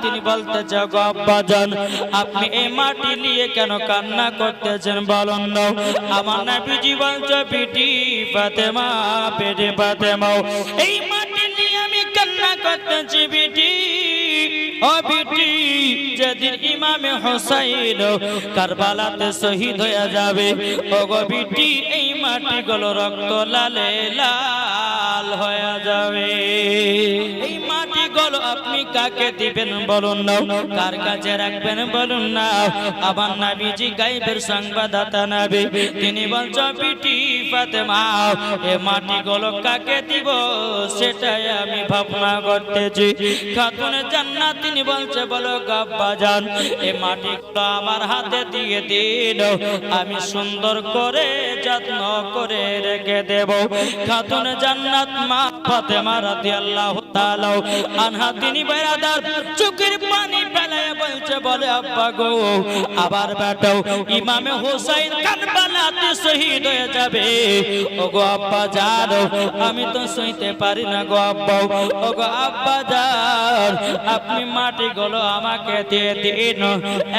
তিনি বলতেছে গো আব্বাজান আপনি এই মাটি নিয়ে কেন কান্না করতেছেন বলুন না। আমার নবীজি বলছে বিটি ফাতেমা বেটি ফাতেমা এই মাটি নিয়ে আমি কান্না করতেছি বিটি ও বিটি যেদিন ইমামে হোসাইন কারবালাতে শহীদ হয়ে যাবে ও গো বিটি এই মাটিগুলো রক্ত লালে লাল হয়ে যাবে। এই মাটিগুলো আপনি কাকে দিবেন বলুন না, কার কাছে রাখবেন বলুন না। আমার নবীজি গায়বের সংবাদদাতা নবী তিনি বলছে বিটি ফাতেমা এই মাটিগুলো কাকে দিব সেটাই আমি ভাবনা করতেছি। খাতুনে জান্নাত তিনি বলছে বলো আব্বাজান এই মাটিগুলো আমার হাতে দিয়ে দিন আমি সুন্দর করে যত্ন করে রেখে দেব। খাতুনে জান্নাত মা ফাতেমা রাদিয়াল্লাহু তাআলা আনহা তিনি বেরাদার চোখের পানি ফেলায় বলছে বলে আব্বা গো আবার বেটাও ইমামে হোসাইন কারবালাতে শহীদ হয়ে যাবে ও গো আব্বা জানো আমি তো সইতে পারি না গো আব্বা ও গো আব্বা জান আপনি মাটিগুলো আমাকে দিয়ে দিন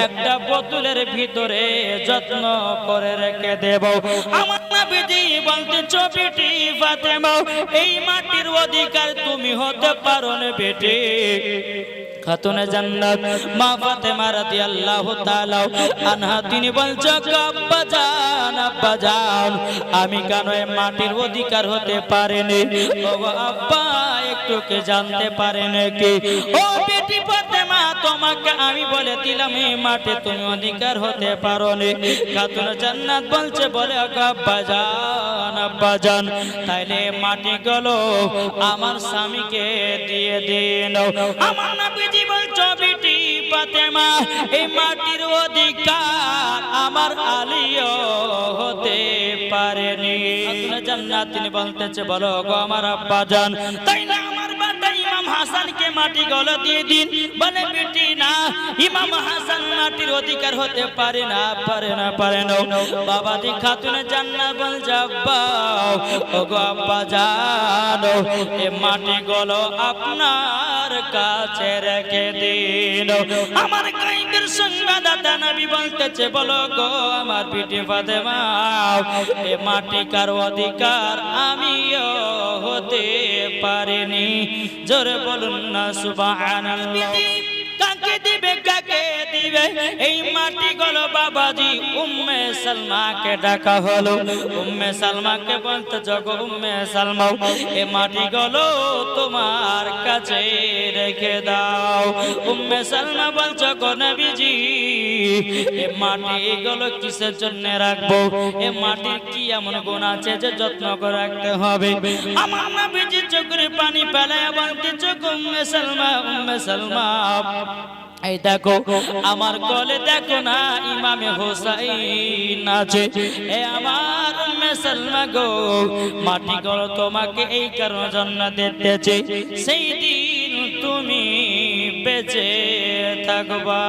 একটা বোতলের ভিতরে যত্ন করে রেখে দেব। আমার নবীজি বলতে বিটি ফাতেমা এই মাটির অধিকার তুমি হতে পারো না বেটি। খাতুনে জান্নাত মা ফাতেমা রাদিয়াল্লাহু তাআলা আনহা তিনি বলছে আব্বাজান আব্বাজান আমি কেন এই মাটির অধিকার হতে পারিনি ও আব্বা একটু কে জানতে পারেন কি ও বেটি ফাতেমা তোমাকে আমি বলে দিলাম এই মাঠে তুমি অধিকার হতে পারোনি। খাতুনে জান্নাত বলছে বলে আব্বাজান আব্বাজান তাইলে মাটি গুলো আমার স্বামীকে দিয়ে দিন। আমার নবীজি বলছে বিটি ফাতেমা এই মাটির অধিকার আমার আলীও হতে পারেনি। খাতুনে জান্নাত তিনি বলতেছে বলো গো আমার আব্বাজান তাইলে আমার বাবা ইমাম হাসানকে মাটি গুলো দিয়ে দিন। বলে বেটি না ইমাম হাসান মাটির অধিকার হতে পারে না পারে না পারে না। বাবা দি খাতুনে জান্নাত বলছে আব্বা ও গো আব্বা জানো এই মাটি গুলো আপনার কাছে রেখে দিন। আমার গায়বের সংবাদদাতা নবী বলতেছে বলো গো আমার বিটি ফাতেমা এই মাটিকার অধিকার আমিও হতে পারিনি। জোরে বলুন না সুবহানাল্লাহ। কাকে দিবে কাকে দিবে এই মাটি গুলো বাবাজি উম্মে সালমাকে ডাকা হলো। উম্মে সালমাকে বলতে জগো উম্মে সালমা এই মাটি গুলো তোমার কাছে রেখে দাও। উম্মে সালমা বলছে গো নবীজি এই মাটি গুলো কিসের জন্য রাখবো এই মাটির কি এমন গুণ আছে যে যত্ন করে রাখতে হবে। আমার নবীজি চোখের পানি ফেলায় বলতে উম্মে সালমা এই দেখো আমার কোলে দেখো না ইমামে হোসাইন আছে। এ আমার উম্মে সালমা গো মাটি গুলো তোমাকে এই কারণে জন্য দিতেছে সেই দিন তুমি বেঁচে থাকবা।